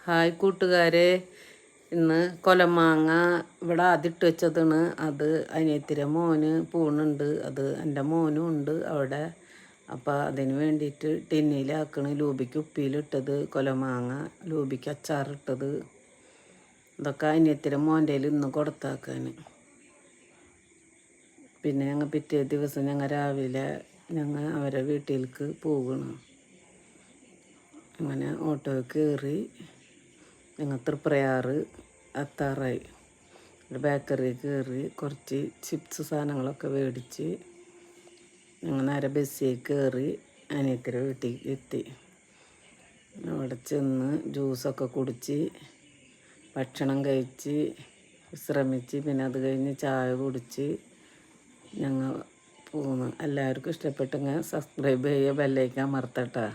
Hi കൂട്ടുകാരെ, ഇന്ന് കൊലമാങ്ങ ഇവിടെ ആദ്യമിട്ട് വെച്ചതാണ്. അത് അനിയത്തിരെ മോന് പൂണുണ്ട്, അത് എൻ്റെ മോനും ഉണ്ട് അവിടെ. അപ്പോൾ അതിന് വേണ്ടിയിട്ട് ടിന്നിലാക്കണ്. ലൂബിക്ക് ഉപ്പിയിലിട്ടത്, കൊലമാങ്ങ ലൂബിക്ക് അച്ചാറിട്ടത്, ഇതൊക്കെ അനിയത്തിരെ മോൻ്റെ ഇന്ന് കൊടുത്താക്കാൻ. പിന്നെ ഞങ്ങൾ പിറ്റേ ദിവസം ഞങ്ങൾ രാവിലെ അവരെ വീട്ടിലേക്ക് പോകണം. അങ്ങനെ ഓട്ടോ കയറി ഞങ്ങൾ തൃപ്രയാറ് എത്താറായി. ഒരു ബേക്കറി കയറി കുറച്ച് ചിപ്സ് സാധനങ്ങളൊക്കെ മേടിച്ച് ഞങ്ങൾ നേരെ ബസ്സിൽ കയറി അനിയത്തിയുടെ വീട്ടിൽ എത്തി. അവിടെ ചെന്ന് ജ്യൂസൊക്കെ കുടിച്ച് ഭക്ഷണം കഴിച്ച് വിശ്രമിച്ച് പിന്നെ അത് കഴിഞ്ഞ് ചായ കുടിച്ച് ഞങ്ങൾ പോന്നു. എല്ലാവർക്കും ഇഷ്ടപ്പെട്ടെങ്കിൽ സബ്സ്ക്രൈബ് ചെയ്യുക, ബെല്ലൈക്കൻ അമർത്തട്ടാ.